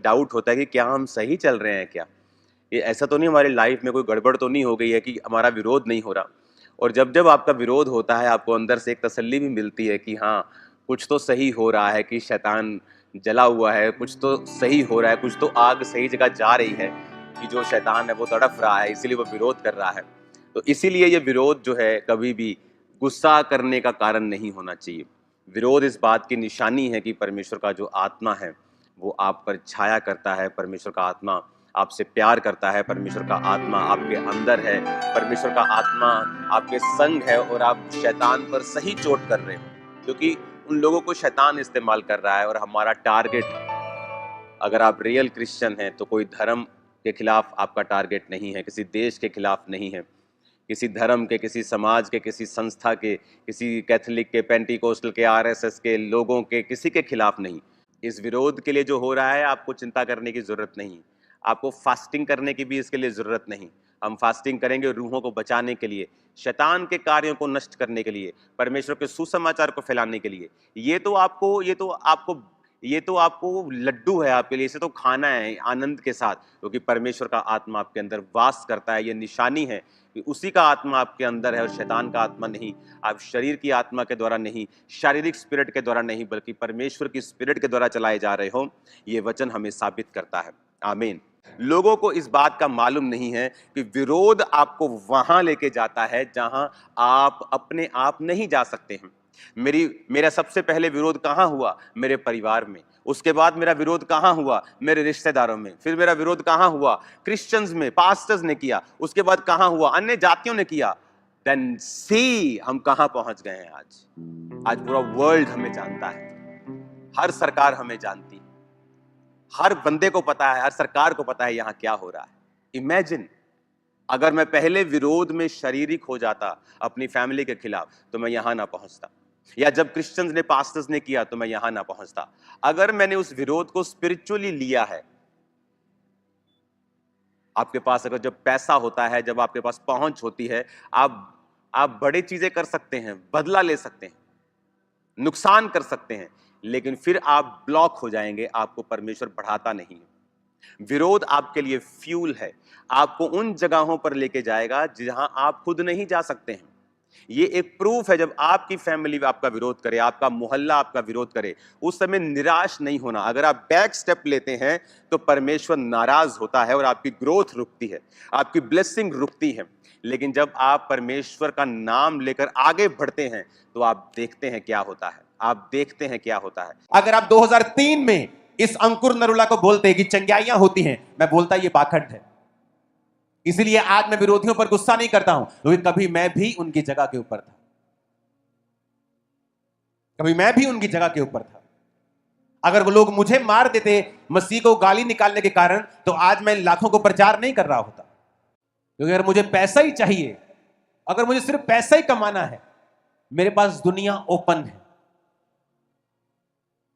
Doubt होता है कि क्या हम सही चल रहे हैं क्या, ये ऐसा तो नहीं हमारी लाइफ में कोई गड़बड़ तो नहीं हो गई है कि हमारा विरोध नहीं हो रहा। और जब जब आपका विरोध होता है आपको अंदर से एक तसल्ली भी मिलती है कि हाँ कुछ तो सही हो रहा है, कि शैतान जला हुआ है, कुछ तो सही हो रहा है, कुछ तो आग सही जगह जा रही है, कि जो शैतान है वो तड़फ रहा है इसीलिए वो विरोध कर रहा है। तो इसीलिए ये विरोध जो है कभी भी गुस्सा करने का कारण नहीं होना चाहिए। विरोध इस बात की निशानी है कि परमेश्वर का जो आत्मा है वो आप पर छाया करता है, परमेश्वर का आत्मा आपसे प्यार करता है, परमेश्वर का आत्मा आपके अंदर है, परमेश्वर का आत्मा आपके संग है और आप शैतान पर सही चोट कर रहे हो, क्योंकि उन लोगों को शैतान इस्तेमाल कर रहा है। और हमारा टारगेट, अगर आप रियल क्रिश्चियन हैं तो कोई धर्म के खिलाफ आपका टारगेट नहीं है, किसी देश के खिलाफ नहीं है, किसी धर्म के, किसी समाज के, किसी संस्था के, किसी कैथोलिक के, पेंटिकोस्टल के, आरएसएस के लोगों के, किसी के खिलाफ नहीं। इस विरोध के लिए जो हो रहा है आपको चिंता करने की जरूरत नहीं, आपको फास्टिंग करने की भी इसके लिए जरूरत नहीं। हम फास्टिंग करेंगे रूहों को बचाने के लिए, शैतान के कार्यों को नष्ट करने के लिए, परमेश्वर के सुसमाचार को फैलाने के लिए। ये तो आपको लड्डू है आपके लिए, इसे तो खाना है आनंद के साथ, क्योंकि परमेश्वर का आत्मा आपके अंदर वास करता है। ये निशानी है कि उसी का आत्मा आपके अंदर है और शैतान का आत्मा नहीं। आप शरीर की आत्मा के द्वारा नहीं, शारीरिक स्पिरिट के द्वारा नहीं, बल्कि परमेश्वर की स्पिरिट के द्वारा चलाए जा रहे हो। ये वचन हमें साबित करता है। आमीन। लोगों को इस बात का मालूम नहीं है कि विरोध आपको वहां लेके जाता है जहां आप अपने आप नहीं जा सकते हैं। मेरा सबसे पहले विरोध कहां हुआ? मेरे परिवार में। उसके बाद मेरा विरोध कहां हुआ? मेरे रिश्तेदारों में। फिर मेरा विरोध कहां हुआ? क्रिश्चियंस में, पास्टर्स ने किया। उसके बाद कहां हुआ? अन्य जातियों ने किया। देन सी हम कहां पहुंच गए हैं आज पूरा वर्ल्ड हमें जानता है, हर सरकार हमें जानती है, हर बंदे को पता है, हर सरकार को पता है यहां क्या हो रहा है। इमेजिन अगर मैं पहले विरोध में शारीरिक हो जाता अपनी फैमिली के खिलाफ तो मैं यहां ना पहुंचता, या जब क्रिश्चियंस ने, पास्टर्स ने किया तो मैं यहां ना पहुंचता। अगर मैंने उस विरोध को स्पिरिचुअली लिया है, आपके पास अगर जब पैसा होता है, जब आपके पास पहुंच होती है, आप बड़ी चीजें कर सकते हैं, बदला ले सकते हैं, नुकसान कर सकते हैं, लेकिन फिर आप ब्लॉक हो जाएंगे, आपको परमेश्वर बढ़ाता नहीं है। विरोध आपके लिए फ्यूल है, आपको उन जगहों पर लेके जाएगा जहां आप खुद नहीं जा सकते हैं। ये एक प्रूफ है, जब आपकी फैमिली आपका विरोध करे, आपका मोहल्ला आपका विरोध करे, उस समय निराश नहीं होना। अगर आप बैक स्टेप लेते हैं तो परमेश्वर नाराज होता है और आपकी ग्रोथ रुकती है, आपकी ब्लेसिंग रुकती है। लेकिन जब आप परमेश्वर का नाम लेकर आगे बढ़ते हैं तो आप देखते हैं क्या होता है, आप देखते हैं क्या होता है। अगर आप 2003 में इस अंकुर नरुला को बोलते कि चंगाइयां होती हैं, मैं बोलता ये पाखंड है। इसीलिए आज मैं विरोधियों पर गुस्सा नहीं करता हूं, क्योंकि कभी मैं भी उनकी जगह के ऊपर था, कभी मैं भी उनकी जगह के ऊपर था। अगर वो लोग मुझे मार देते मसीह को गाली निकालने के कारण, तो आज मैं लाखों को प्रचार नहीं कर रहा होता। क्योंकि अगर मुझे पैसा ही चाहिए, अगर मुझे सिर्फ पैसा ही कमाना है, मेरे पास दुनिया ओपन है।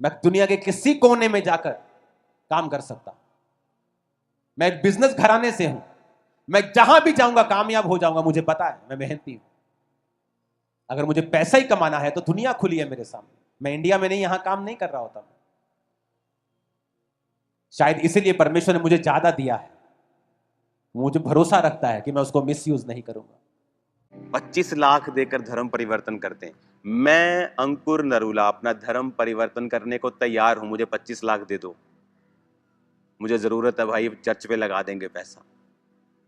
मैं दुनिया के किसी कोने में जाकर काम कर सकता हूं। मैं एक बिजनेस घराने से हूं, मैं जहां भी जाऊंगा कामयाब हो जाऊंगा, मुझे पता है, मैं मेहनती हूं। अगर मुझे पैसा ही कमाना है तो दुनिया खुली है मेरे सामने। मैं इंडिया में नहीं, यहां काम नहीं कर रहा होता। शायद इसीलिए परमेश्वर ने मुझे ज्यादा दिया है, मुझे भरोसा रखता है कि मैं उसको मिसयूज नहीं करूंगा। 25 लाख देकर धर्म परिवर्तन करते हैं। मैं अंकुर नरूला अपना धर्म परिवर्तन करने को तैयार हूं, मुझे 25 लाख दे दो, मुझे जरूरत है भाई, चर्च पे लगा देंगे पैसा।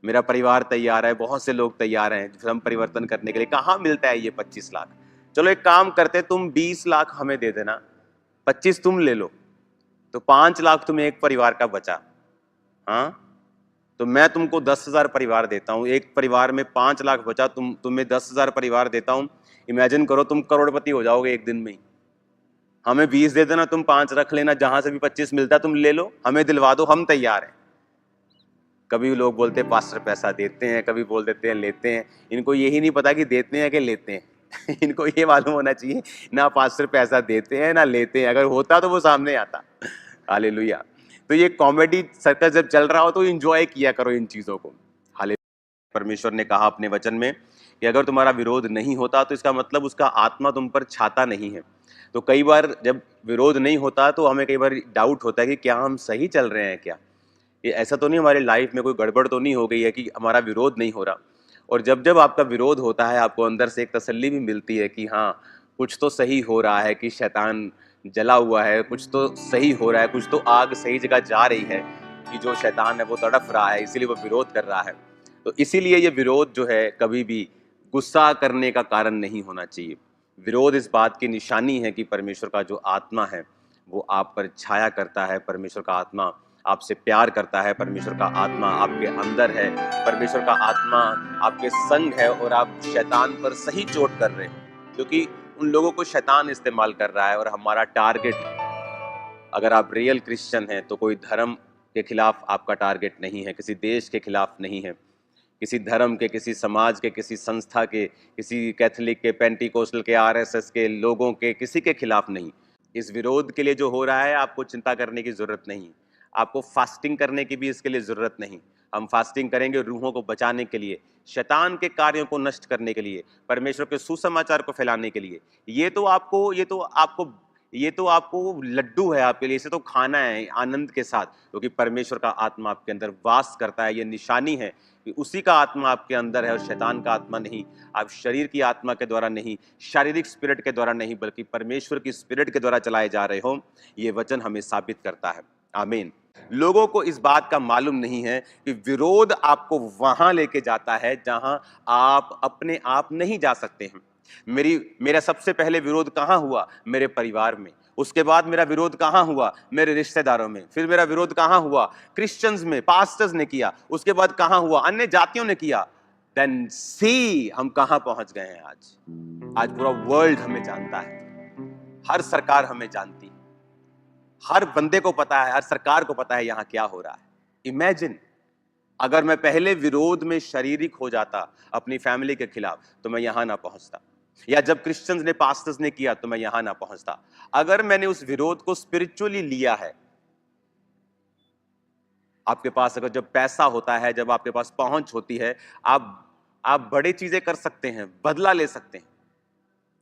मेरा परिवार तैयार है, बहुत से लोग तैयार हैं धर्म परिवर्तन करने के लिए। कहां मिलता है ये 25 लाख? चलो एक काम करते, तुम 20 लाख हमें दे देना, 25 तुम ले लो, तो 5 लाख तुम्हें एक परिवार का बचा। हाँ, तो मैं तुमको 10,000 परिवार देता हूं, एक परिवार में 5 लाख बचा, तुम्हें 10,000 परिवार देता हूं। इमेजिन करो तुम करोड़पति हो जाओगे एक दिन में ही। हमें 20 दे देना, तुम 5 रख लेना, जहां से भी 25 मिलता है तुम ले लो, हमें दिलवा दो, हम तैयार हैं। कभी लोग बोलते हैं पास्टर पैसा देते हैं, कभी बोल देते हैं लेते हैं। इनको यही नहीं पता कि देते हैं कि लेते हैं। इनको ये मालूम होना चाहिए ना पास्टर पैसा देते हैं ना लेते हैं, अगर होता तो वो सामने आता। हालेलुया। तो ये कॉमेडी सर्कस जब चल रहा हो तो एंजॉय किया करो इन चीजों को। हालेलुया। परमेश्वर ने कहा अपने वचन में कि अगर तुम्हारा विरोध नहीं होता तो इसका मतलब उसका आत्मा तुम पर छाता नहीं है। तो कई बार जब विरोध नहीं होता तो हमें कई बार डाउट होता है कि क्या हम सही चल रहे हैं क्या, ये ऐसा तो नहीं हमारी लाइफ में कोई गड़बड़ तो नहीं हो गई है कि हमारा विरोध नहीं हो रहा। और जब जब आपका विरोध होता है आपको अंदर से एक तसल्ली भी मिलती है कि हाँ कुछ तो सही हो रहा है, कि शैतान जला हुआ है, कुछ तो सही हो रहा है, कुछ तो आग सही जगह जा रही है, कि जो शैतान है वो तड़फ रहा है इसीलिए वो विरोध कर रहा है। तो इसीलिए ये विरोध जो है कभी भी गुस्सा करने का कारण नहीं होना चाहिए। विरोध इस बात की निशानी है कि परमेश्वर का जो आत्मा है वो आप पर छाया करता है, परमेश्वर का आत्मा आपसे प्यार करता है, परमेश्वर का आत्मा आपके अंदर है, परमेश्वर का आत्मा आपके संग है और आप शैतान पर सही चोट कर रहे हो, क्योंकि उन लोगों को शैतान इस्तेमाल कर रहा है। और हमारा टारगेट, अगर आप रियल क्रिश्चियन हैं तो कोई धर्म के खिलाफ आपका टारगेट नहीं है, किसी देश के खिलाफ नहीं है, किसी धर्म के, किसी समाज के, किसी संस्था के, किसी कैथोलिक के, पेंटिकोस्टल के, आरएसएस के लोगों के, किसी के खिलाफ नहीं। इस विरोध के लिए जो हो रहा है आपको चिंता करने की जरूरत नहीं, आपको फास्टिंग करने की भी इसके लिए जरूरत नहीं। हम फास्टिंग करेंगे रूहों को बचाने के लिए, शैतान के कार्यों को नष्ट करने के लिए, परमेश्वर के सुसमाचार को फैलाने के लिए। ये तो आपको लड्डू है आपके लिए, इसे तो खाना है आनंद के साथ, क्योंकि परमेश्वर का आत्मा आपके अंदर वास करता है। ये निशानी है कि उसी का आत्मा आपके अंदर है और शैतान का आत्मा नहीं। आप शरीर की आत्मा के द्वारा नहीं, शारीरिक स्पिरिट के द्वारा नहीं, बल्कि परमेश्वर की स्पिरिट के द्वारा चलाए जा रहे हो। ये वचन हमें साबित करता है। आमीन। लोगों को इस बात का मालूम नहीं है कि विरोध आपको वहां लेके जाता है जहां आप अपने आप नहीं जा सकते हैं। मेरा सबसे पहले विरोध कहां हुआ? मेरे परिवार में। उसके बाद मेरा विरोध कहां हुआ? मेरे रिश्तेदारों में। फिर मेरा विरोध कहां हुआ? क्रिश्चियंस में, पास्टर्स ने किया। उसके बाद कहां हुआ? अन्य जातियों ने किया। देन सी हम कहां पहुंच गए हैं आज पूरा वर्ल्ड हमें जानता है, हर सरकार हमें जानती है, हर बंदे को पता है, हर सरकार को पता है यहां क्या हो रहा है। इमेजिन अगर मैं पहले विरोध में शारीरिक हो जाता अपनी फैमिली के खिलाफ तो मैं यहां ना पहुंचता, या जब क्रिश्चियंस ने, पास्टर्स ने किया तो मैं यहां ना पहुंचता। अगर मैंने उस विरोध को स्पिरिचुअली लिया है, आपके पास अगर जब पैसा होता है, जब आपके पास पहुंच होती है, आप बड़ी चीजें कर सकते हैं, बदला ले सकते हैं,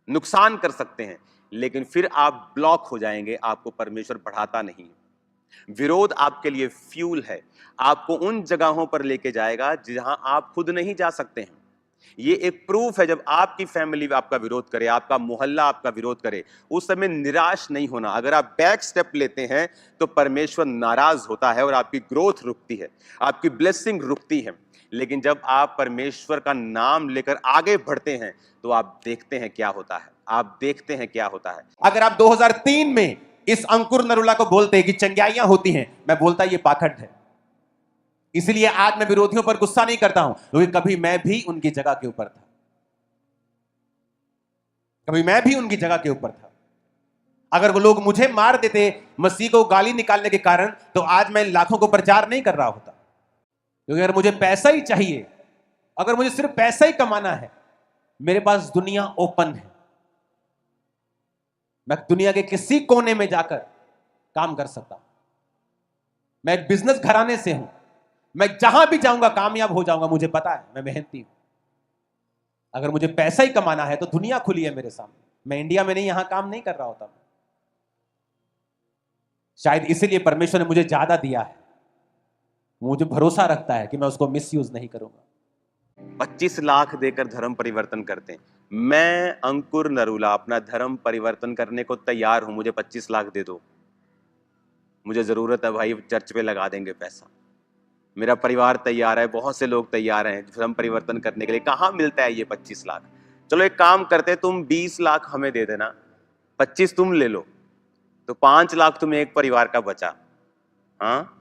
नुकसान कर सकते हैं, लेकिन फिर आप ब्लॉक हो जाएंगे, आपको परमेश्वर बढ़ाता नहीं। विरोध आपके लिए फ्यूल है, आपको उन जगहों पर लेके जाएगा जहां आप खुद नहीं जा सकते हैं। ये एक प्रूफ है, जब आपकी फैमिली आपका विरोध करे, आपका मोहल्ला आपका विरोध करे, उस समय निराश नहीं होना। अगर आप बैक स्टेप लेते हैं तो परमेश्वर नाराज होता है और आपकी ग्रोथ रुकती है, आपकी ब्लेसिंग रुकती है। लेकिन जब आप परमेश्वर का नाम लेकर आगे बढ़ते हैं तो आप देखते हैं क्या होता है, आप देखते हैं क्या होता है। अगर आप 2003 में इस अंकुर नरूला को बोलते कि चंगाइयां होती हैं, मैं बोलता ये पाखंड है। इसलिए आज मैं विरोधियों पर गुस्सा नहीं करता हूं, क्योंकि कभी मैं भी उनकी जगह के ऊपर था, कभी मैं भी उनकी जगह के ऊपर था। अगर वो लोग मुझे मार देते मसीह को गाली निकालने के कारण, तो आज मैं लाखों को प्रचार नहीं कर रहा होता। क्योंकि अगर मुझे पैसा ही चाहिए, अगर मुझे सिर्फ पैसा ही कमाना है, मेरे पास दुनिया ओपन है। मैं दुनिया के किसी कोने में जाकर काम कर सकता हूं। मैं एक बिजनेस घराने से हूं, मैं जहां भी जाऊंगा कामयाब हो जाऊंगा, मुझे पता है, मैं मेहनती हूं। अगर मुझे पैसा ही कमाना है तो दुनिया खुली है मेरे सामने। मैं इंडिया में नहीं, यहां काम नहीं कर रहा होता। शायद इसीलिए परमेश्वर ने मुझे ज्यादा दिया है, मुझे भरोसा रखता है कि मैं उसको मिसयूज नहीं करूंगा। 25 लाख देकर धर्म परिवर्तन करते हैं। मैं अंकुर नरूला अपना धर्म परिवर्तन करने को तैयार हूं, मुझे 25 लाख दे दो, मुझे जरूरत है भाई, चर्च पे लगा देंगे पैसा। मेरा परिवार तैयार है, बहुत से लोग तैयार हैं धर्म परिवर्तन करने के लिए। कहां मिलता है ये 25 लाख? चलो एक काम करते, तुम 20 लाख हमें दे देना, 25 तुम ले लो, तो 5 लाख तुम्हें एक परिवार का बचा। हाँ,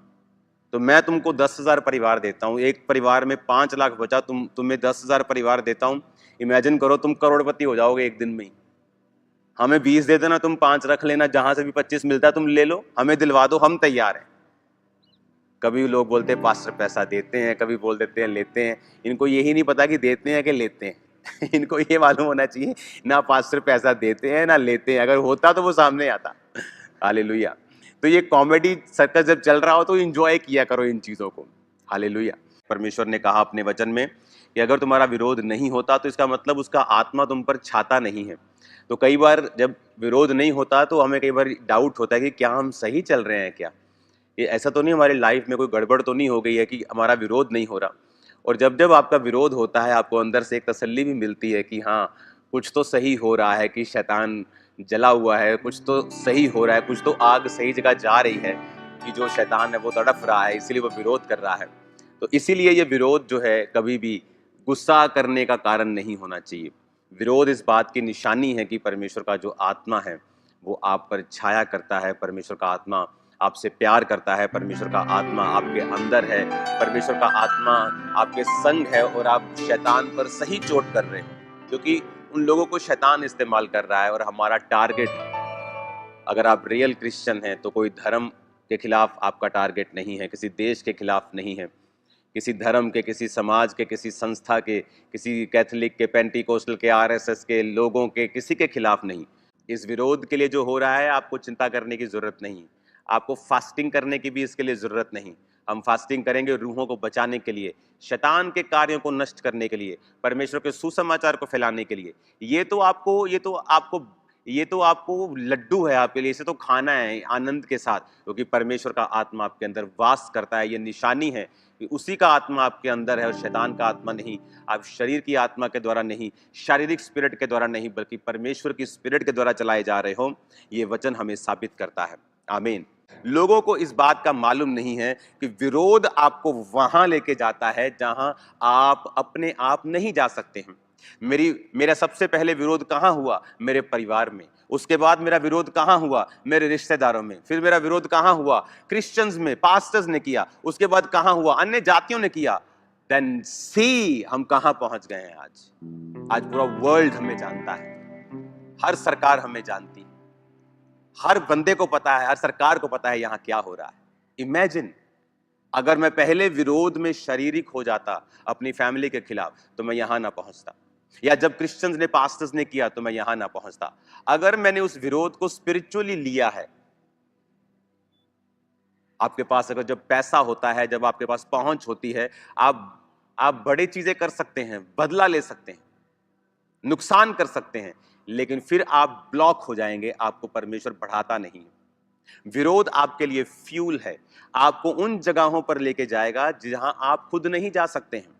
तो मैं तुमको 10,000 परिवार देता हूँ, एक परिवार में 5 लाख बचा, तुम्हें 10,000 परिवार देता हूँ। इमेजिन करो तुम करोड़पति हो जाओगे एक दिन में ही। हमें 20 दे देना, तुम 5 रख लेना, जहां से भी 25 मिलता है तुम ले लो, हमें दिलवा दो, हम तैयार हैं। कभी लोग बोलते हैं पास्टर पैसा देते हैं, कभी बोल देते हैं लेते हैं। इनको यही नहीं पता कि देते हैं कि लेते हैं। इनको ये मालूम होना चाहिए ना पास्टर पैसा देते हैं ना लेते हैं, अगर होता तो वो सामने आता। हालेलुया। तो ये कॉमेडी सर्कस जब चल रहा हो तो एंजॉय किया करो इन चीजों को। हालेलुया। परमेश्वर ने कहा अपने वचन में कि अगर तुम्हारा विरोध नहीं होता तो इसका मतलब उसका आत्मा तुम पर छाता नहीं है। तो कई बार जब विरोध नहीं होता तो हमें कई बार डाउट होता है कि क्या हम सही चल रहे हैं क्या, ये ऐसा तो नहीं हमारी लाइफ में कोई गड़बड़ तो नहीं हो गई है कि हमारा विरोध नहीं हो रहा। और जब जब आपका विरोध होता है आपको अंदर से एक तसल्ली भी मिलती है कि हाँ कुछ तो सही हो रहा है, कि शैतान जला हुआ है, कुछ तो सही हो रहा है, कुछ तो आग सही जगह जा रही है, कि जो शैतान है वो तड़फ रहा है इसीलिए वो विरोध कर रहा है। तो इसीलिए ये विरोध जो है कभी भी गुस्सा करने का कारण नहीं होना चाहिए। विरोध इस बात की निशानी है कि परमेश्वर का जो आत्मा है वो आप पर छाया करता है, परमेश्वर का आत्मा आपसे प्यार करता है, परमेश्वर का आत्मा आपके अंदर है, परमेश्वर का आत्मा आपके संग है और आप शैतान पर सही चोट कर रहे हो, क्योंकि उन लोगों को शैतान इस्तेमाल कर रहा है। और हमारा टारगेट, अगर आप रियल क्रिश्चियन हैं तो कोई धर्म के खिलाफ आपका टारगेट नहीं है, किसी देश के खिलाफ नहीं है, किसी धर्म के, किसी समाज के, किसी संस्था के, किसी कैथोलिक के, पेंटिकोस्टल के, आरएसएस के लोगों के, किसी के खिलाफ नहीं। इस विरोध के लिए जो हो रहा है आपको चिंता करने की जरूरत नहीं है, आपको फास्टिंग करने की भी इसके लिए जरूरत नहीं। हम फास्टिंग करेंगे रूहों को बचाने के लिए, शैतान के कार्यों को नष्ट करने के लिए, परमेश्वर के सुसमाचार को फैलाने के लिए। ये तो आपको लड्डू है आपके लिए, इसे तो खाना है आनंद के साथ, क्योंकि परमेश्वर का आत्मा आपके अंदर वास करता है। ये निशानी है कि उसी का आत्मा आपके अंदर है और शैतान का आत्मा नहीं। आप शरीर की आत्मा के द्वारा नहीं, शारीरिक स्पिरिट के द्वारा नहीं, बल्कि परमेश्वर की स्पिरिट के द्वारा चलाए जा रहे हो। ये वचन हमें साबित करता है। आमीन। लोगों को इस बात का मालूम नहीं है कि विरोध आपको वहां लेके जाता है जहां आप अपने आप नहीं जा सकते हैं। मेरा सबसे पहले विरोध कहां हुआ? मेरे परिवार में। उसके बाद मेरा विरोध कहां हुआ? मेरे रिश्तेदारों में। फिर मेरा विरोध कहां हुआ? क्रिश्चियंस में, पास्टर्स ने किया। उसके बाद कहां हुआ? अन्य जातियों ने किया। देन सी हम कहां पहुंच गए हैं आज पूरा वर्ल्ड हमें जानता है, हर सरकार हमें जानती है, हर बंदे को पता है, हर सरकार को पता है यहां क्या हो रहा है। इमेजिन अगर मैं पहले विरोध में शारीरिक हो जाता अपनी फैमिली के खिलाफ तो मैं यहां ना पहुंचता, या जब क्रिश्चियंस ने, पास्टर्स ने किया तो मैं यहां ना पहुंचता। अगर मैंने उस विरोध को स्पिरिचुअली लिया है, आपके पास अगर जब पैसा होता है, जब आपके पास पहुंच होती है, आप बड़ी चीजें कर सकते हैं, बदला ले सकते हैं, नुकसान कर सकते हैं, लेकिन फिर आप ब्लॉक हो जाएंगे, आपको परमेश्वर बढ़ाता नहीं है। विरोध आपके लिए फ्यूल है, आपको उन जगहों पर लेके जाएगा जहां आप खुद नहीं जा सकते हैं।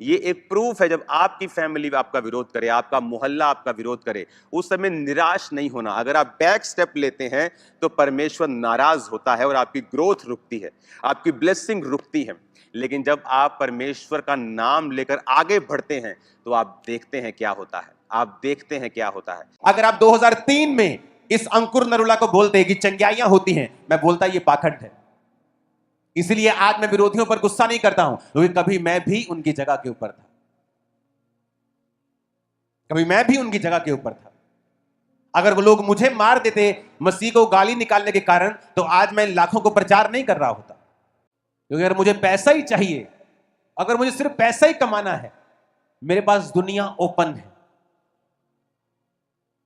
ये एक प्रूफ है, जब आपकी फैमिली आपका विरोध करे, आपका मोहल्ला आपका विरोध करे, उस समय निराश नहीं होना। अगर आप बैक स्टेप लेते हैं तो परमेश्वर नाराज होता है और आपकी ग्रोथ रुकती है, आपकी ब्लेसिंग रुकती है। लेकिन जब आप परमेश्वर का नाम लेकर आगे बढ़ते हैं तो आप देखते हैं क्या होता है, आप देखते हैं क्या होता है। अगर आप 2003 में इस अंकुर नरूला को बोलते हैं कि चंगाइयां होती हैं, मैं बोलता ये पाखंड है। इसलिए आज मैं विरोधियों पर गुस्सा नहीं करता हूं, क्योंकि कभी मैं भी उनकी जगह के ऊपर था, कभी मैं भी उनकी जगह के ऊपर था। अगर वो लोग मुझे मार देते मसीह को गाली निकालने के कारण, तो आज मैं लाखों को प्रचार नहीं कर रहा होता। क्योंकि अगर मुझे पैसा ही चाहिए, अगर मुझे सिर्फ पैसा ही कमाना है, मेरे पास दुनिया ओपन है।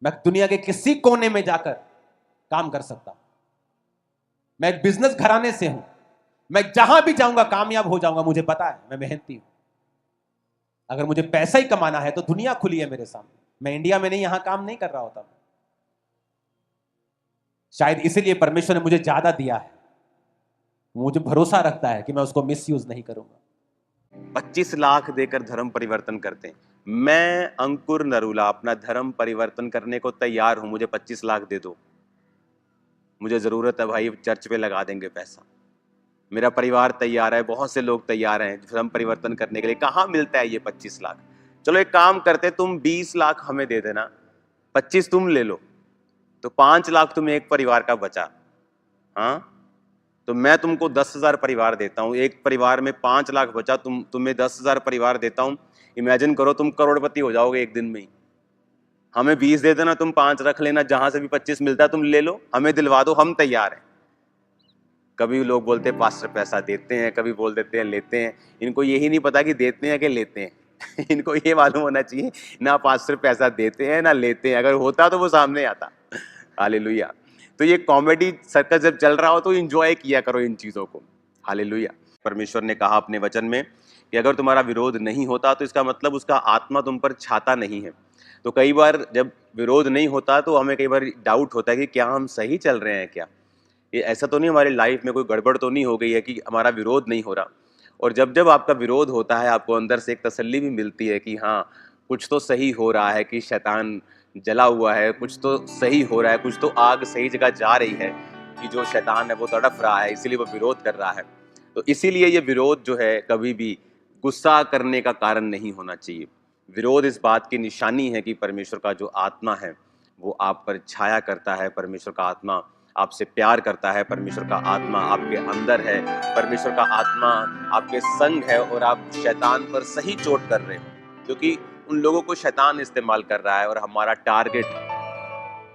मैं दुनिया के किसी कोने में जाकर काम कर सकता हूं। मैं एक बिजनेस घराने से हूं, मैं जहां भी जाऊंगा कामयाब हो जाऊंगा, मुझे पता है, मैं मेहनती हूं। अगर मुझे पैसा ही कमाना है तो दुनिया खुली है मेरे सामने। मैं इंडिया में नहीं, यहां काम नहीं कर रहा होता। शायद इसीलिए परमेश्वर ने मुझे ज्यादा दिया है, मुझे भरोसा रखता है कि मैं उसको मिसयूज नहीं करूंगा। 25 लाख देकर धर्म परिवर्तन करते हैं। मैं अंकुर नरूला अपना धर्म परिवर्तन करने को तैयार हूं, मुझे 25 लाख दे दो, मुझे जरूरत है भाई, चर्च पे लगा देंगे पैसा। मेरा परिवार तैयार है, बहुत से लोग तैयार हैं धर्म परिवर्तन करने के लिए। कहां मिलता है ये 25 लाख? चलो एक काम करते, तुम 20 लाख हमें दे देना, 25 तुम ले लो, तो 5 लाख तुम्हें एक परिवार का बचा। हाँ, तो मैं तुमको 10,000 परिवार देता हूं, एक परिवार में 5 लाख बचा, तुम्हें 10,000 परिवार देता हूं। इमेजिन करो तुम करोड़पति हो जाओगे एक दिन में ही। हमें 20 दे देना, तुम 5 रख लेना, जहां से भी 25 मिलता है तुम ले लो, हमें दिलवा दो, हम तैयार हैं। कभी लोग बोलते हैं पास्टर पैसा देते हैं, कभी बोल देते हैं लेते हैं। इनको यही नहीं पता कि देते हैं कि लेते हैं। इनको ये मालूम होना चाहिए ना पास्टर पैसा देते हैं ना लेते हैं, अगर होता तो वो सामने आता। हालेलुया। तो ये कॉमेडी सर्कस जब चल रहा हो तो एंजॉय किया करो इन चीजों को। हालेलुया। परमेश्वर ने कहा अपने वचन में कि अगर तुम्हारा विरोध नहीं होता तो इसका मतलब उसका आत्मा तुम पर छाता नहीं है। तो कई बार जब विरोध नहीं होता तो हमें कई बार डाउट होता है कि क्या हम सही चल रहे हैं क्या, ये ऐसा तो नहीं हमारी लाइफ में कोई गड़बड़ तो नहीं हो गई है कि हमारा विरोध नहीं हो रहा। और जब जब आपका विरोध होता है आपको अंदर से एक तसल्ली भी मिलती है कि हाँ कुछ तो सही हो रहा है, कि शैतान जला हुआ है, कुछ तो सही हो रहा है, कुछ तो आग सही जगह जा रही है, कि जो शैतान है वो तड़फ रहा है इसीलिए वो विरोध कर रहा है। तो इसीलिए ये विरोध जो है कभी भी गुस्सा करने का कारण नहीं होना चाहिए। विरोध इस बात की निशानी है कि परमेश्वर का जो आत्मा है वो आप पर छाया करता है, परमेश्वर का आत्मा आपसे प्यार करता है, परमेश्वर का आत्मा आपके अंदर है, परमेश्वर का आत्मा आपके संग है और आप शैतान पर सही चोट कर रहे हो, क्योंकि उन लोगों को शैतान इस्तेमाल कर रहा है। और हमारा टारगेट,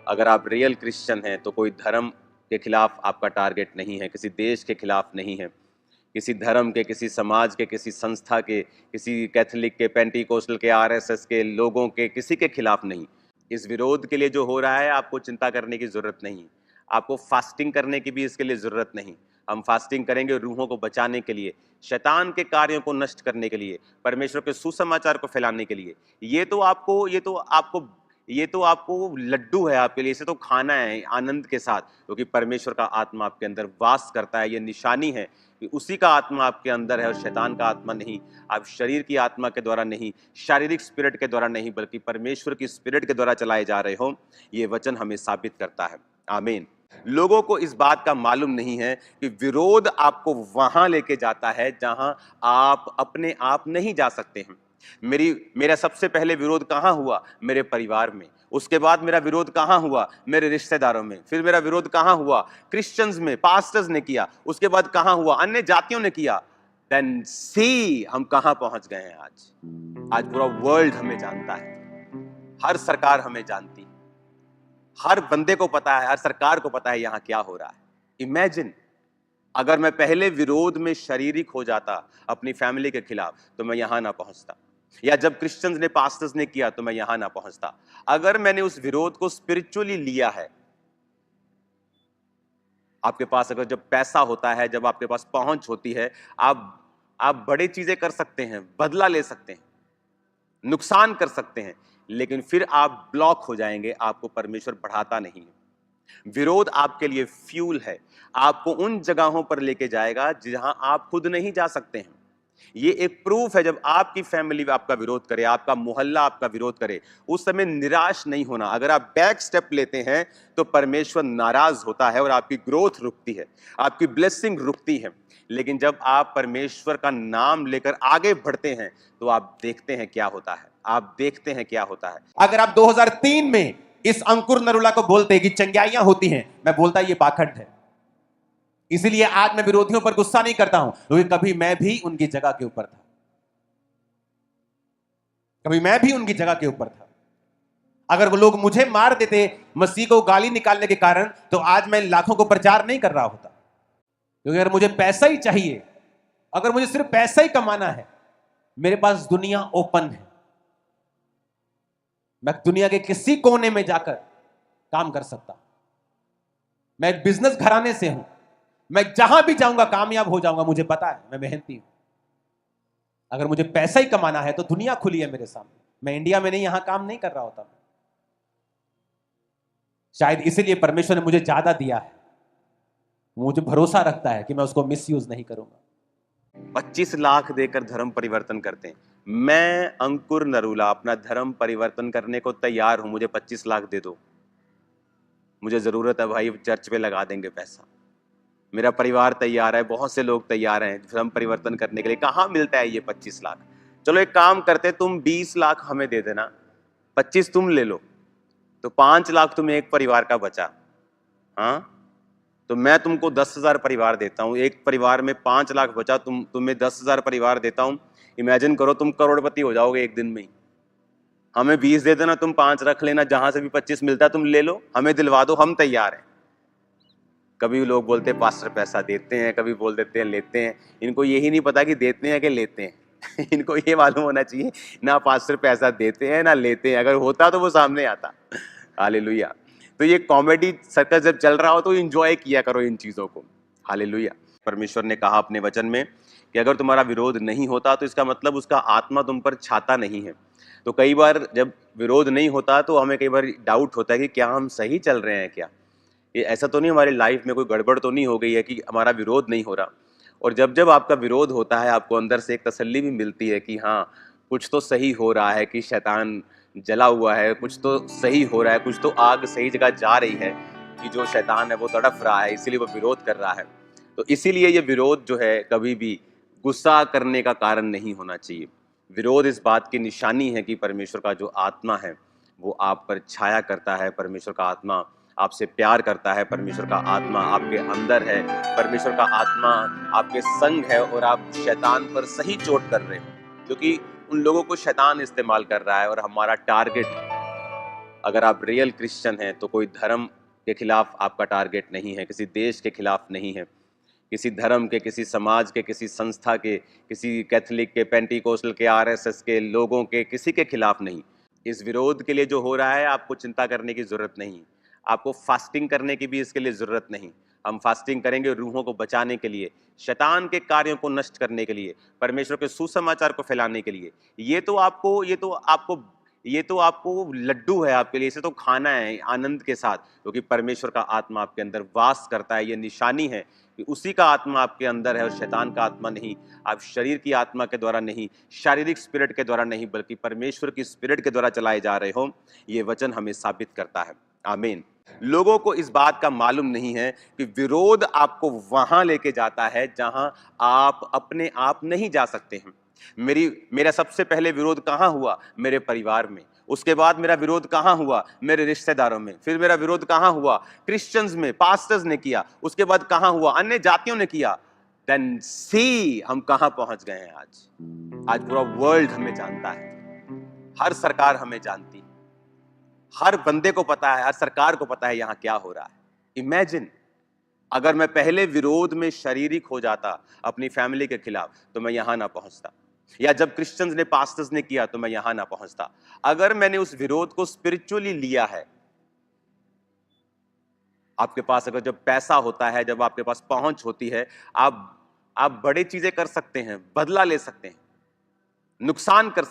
अगर आप रियल क्रिश्चियन हैं तो कोई धर्म के खिलाफ आपका टारगेट नहीं है, किसी देश के खिलाफ नहीं है, किसी धर्म के, किसी समाज के, किसी संस्था के, किसी कैथोलिक के, पेंटिकोस्टल के, आरएसएस के लोगों के, किसी के खिलाफ नहीं। इस विरोध के लिए जो हो रहा है आपको चिंता करने की जरूरत नहीं, आपको फास्टिंग करने की भी इसके लिए जरूरत नहीं। हम फास्टिंग करेंगे रूहों को बचाने के लिए, शैतान के कार्यों को नष्ट करने के लिए, परमेश्वर के सुसमाचार को फैलाने के लिए। ये तो आपको लड्डू है आपके लिए, इसे तो खाना है आनंद के साथ, क्योंकि परमेश्वर का आत्मा आपके अंदर वास करता है। ये निशानी है कि उसी का आत्मा आपके अंदर है और शैतान का आत्मा नहीं। आप शरीर की आत्मा के द्वारा नहीं, शारीरिक स्पिरिट के द्वारा नहीं, बल्कि परमेश्वर की स्पिरिट के द्वारा चलाए जा रहे हो। ये वचन हमें साबित करता है। आमीन। लोगों को इस बात का मालूम नहीं है कि विरोध आपको वहां लेके जाता है जहां आप अपने आप नहीं जा सकते हैं। मेरा सबसे पहले विरोध कहां हुआ? मेरे परिवार में। उसके बाद मेरा विरोध कहां हुआ? मेरे रिश्तेदारों में। फिर मेरा विरोध कहां हुआ? क्रिश्चियंस में, पास्टर्स ने किया। उसके बाद कहां हुआ? अन्य जातियों ने किया। देन सी हम कहां पहुंच गए हैं आज पूरा वर्ल्ड हमें जानता है, हर सरकार हमें जानती है, हर बंदे को पता है, हर सरकार को पता है यहां क्या हो रहा है। इमेजिन अगर मैं पहले विरोध में शारीरिक हो जाता अपनी फैमिली के खिलाफ तो मैं यहां ना पहुंचता, या जब क्रिश्चियंस ने, पास्टर्स ने किया तो मैं यहां ना पहुंचता। अगर मैंने उस विरोध को स्पिरिचुअली लिया है, आपके पास अगर जब पैसा होता है, जब आपके पास पहुंच होती है, आप बड़ी चीजें कर सकते हैं, बदला ले सकते हैं, नुकसान कर सकते हैं, लेकिन फिर आप ब्लॉक हो जाएंगे, आपको परमेश्वर बढ़ाता नहीं है। विरोध आपके लिए फ्यूल है, आपको उन जगहों पर लेके जाएगा जहां आप खुद नहीं जा सकते हैं। ये एक प्रूफ है, जब आपकी फैमिली आपका विरोध करे, आपका मोहल्ला आपका विरोध करे, उस समय निराश नहीं होना। अगर आप बैक स्टेप लेते हैं तो परमेश्वर नाराज होता है और आपकी ग्रोथ रुकती है, आपकी ब्लेसिंग रुकती है। लेकिन जब आप परमेश्वर का नाम लेकर आगे बढ़ते हैं तो आप देखते हैं क्या होता है, आप देखते हैं क्या होता है। अगर आप 2003 में इस अंकुर नरूला को बोलते कि चंगाइयां होती हैं, मैं बोलता ये पाखंड है। इसीलिए आज मैं विरोधियों पर गुस्सा नहीं करता हूं, क्योंकि कभी मैं भी उनकी जगह के ऊपर था, कभी मैं भी उनकी जगह के ऊपर था। अगर वो लोग मुझे मार देते मसीह को गाली निकालने के कारण, तो आज मैं लाखों को प्रचार नहीं कर रहा होता। क्योंकि अगर मुझे पैसा ही चाहिए, अगर मुझे सिर्फ पैसा ही कमाना है, मेरे पास दुनिया ओपन है। मैं दुनिया के किसी कोने में जाकर काम कर सकता हूं। मैं एक बिजनेस घराने से हूं, मैं जहां भी जाऊंगा कामयाब हो जाऊंगा, मुझे पता है, मैं मेहनती हूं। अगर मुझे पैसा ही कमाना है तो दुनिया खुली है मेरे सामने। मैं इंडिया में नहीं, यहां काम नहीं कर रहा होता। शायद इसीलिए परमेश्वर ने मुझे ज्यादा दिया है, मुझे भरोसा रखता है कि मैं उसको मिसयूज नहीं करूंगा। 25 लाख देकर धर्म परिवर्तन करते हैं। मैं अंकुर नरूला अपना धर्म परिवर्तन करने को तैयार हूं, मुझे 25 लाख दे दो, मुझे जरूरत है भाई, चर्च पे लगा देंगे पैसा। मेरा परिवार तैयार है, बहुत से लोग तैयार हैं धर्म परिवर्तन करने के लिए। कहां मिलता है ये 25 लाख? चलो एक काम करते, तुम 20 लाख हमें दे देना, 25 तुम ले लो, तो 5 लाख तुम्हें एक परिवार का बचा। हाँ, तो मैं तुमको 10,000 परिवार देता हूं, एक परिवार में 5 लाख बचा, तुम्हें 10,000 परिवार देता हूं। इमेजिन करो तुम करोड़पति हो जाओगे एक दिन में ही। हमें 20 दे देना, तुम 5 रख लेना, जहां से भी 25 मिलता है तुम ले लो, हमें दिलवा दो, हम तैयार हैं। कभी लोग बोलते हैं पास्टर पैसा देते हैं, कभी बोल देते हैं लेते हैं। इनको यही नहीं पता कि देते हैं कि लेते हैं। इनको ये मालूम होना चाहिए ना पास्टर पैसा देते हैं ना लेते हैं, अगर होता तो वो सामने आता। हालेलुया। तो ये कॉमेडी सर्कस जब चल रहा हो तो एंजॉय किया करो इन चीजों को। हालेलुया। परमेश्वर ने कहा अपने वचन में कि अगर तुम्हारा विरोध नहीं होता तो इसका मतलब उसका आत्मा तुम पर छाता नहीं है। तो कई बार जब विरोध नहीं होता तो हमें कई बार डाउट होता है कि क्या हम सही चल रहे हैं क्या, ये ऐसा तो नहीं हमारी लाइफ में कोई गड़बड़ तो नहीं हो गई है कि हमारा विरोध नहीं हो रहा। और जब जब आपका विरोध होता है आपको अंदर से एक तसल्ली भी मिलती है कि हाँ कुछ तो सही हो रहा है, कि शैतान जला हुआ है, कुछ तो सही हो रहा है, कुछ तो आग सही जगह जा रही है, कि जो शैतान है वो तड़फ रहा है इसीलिए वो विरोध कर रहा है। तो इसीलिए ये विरोध जो है कभी भी गुस्सा करने का कारण नहीं होना चाहिए। विरोध इस बात की निशानी है कि परमेश्वर का जो आत्मा है वो आप पर छाया करता है, परमेश्वर का आत्मा आपसे प्यार करता है, परमेश्वर का आत्मा आपके अंदर है, परमेश्वर का आत्मा आपके संग है और आप शैतान पर सही चोट कर रहे हो, क्योंकि उन लोगों को शैतान इस्तेमाल कर रहा है। और हमारा टारगेट, अगर आप रियल क्रिश्चियन हैं तो कोई धर्म के खिलाफ आपका टारगेट नहीं है, किसी देश के खिलाफ नहीं है, किसी धर्म के, किसी समाज के, किसी संस्था के, किसी कैथोलिक के, पेंटिकोस्टल के, आरएसएस के लोगों के, किसी के खिलाफ नहीं। इस विरोध के लिए जो हो रहा है आपको चिंता करने की जरूरत नहीं, आपको फास्टिंग करने की भी इसके लिए जरूरत नहीं। हम फास्टिंग करेंगे रूहों को बचाने के लिए, शैतान के कार्यों को नष्ट करने के लिए, परमेश्वर के सुसमाचार को फैलाने के लिए। ये तो आपको लड्डू है आपके लिए, इसे तो खाना है आनंद के साथ, क्योंकि परमेश्वर का आत्मा आपके अंदर वास करता है। ये निशानी है कि उसी का आत्मा आपके अंदर है और शैतान का आत्मा नहीं। आप शरीर की आत्मा के द्वारा नहीं, शारीरिक स्पिरिट के द्वारा नहीं, बल्कि परमेश्वर की स्पिरिट के द्वारा चलाए जा रहे हो। ये वचन हमें साबित करता है। आमीन। लोगों को इस बात का मालूम नहीं है कि विरोध आपको वहां लेके जाता है जहां आप अपने आप नहीं जा सकते हैं। मेरा सबसे पहले विरोध कहां हुआ? मेरे परिवार में। उसके बाद मेरा विरोध कहां हुआ? मेरे रिश्तेदारों में। फिर मेरा विरोध कहां हुआ? क्रिश्चियंस में, पास्टर्स ने किया। उसके बाद कहां हुआ? अन्य जातियों ने किया। देन सी हम कहां पहुंच गए हैं आज पूरा वर्ल्ड हमें जानता है, हर सरकार हमें जानती है, हर बंदे को पता है, हर सरकार को पता है यहां क्या हो रहा है। इमेजिन अगर मैं पहले विरोध में शारीरिक हो जाता अपनी फैमिली के खिलाफ तो मैं यहां ना पहुंचता, या जब क्रिश्चियंस ने, पास्टर्स ने किया तो मैं यहां ना पहुंचता। अगर मैंने उस विरोध को स्पिरिचुअली लिया है, आपके पास अगर जब पैसा होता है, जब आपके पास पहुंच होती है, आप बड़ी चीजें कर सकते हैं, बदला ले सकते हैं, नुकसान कर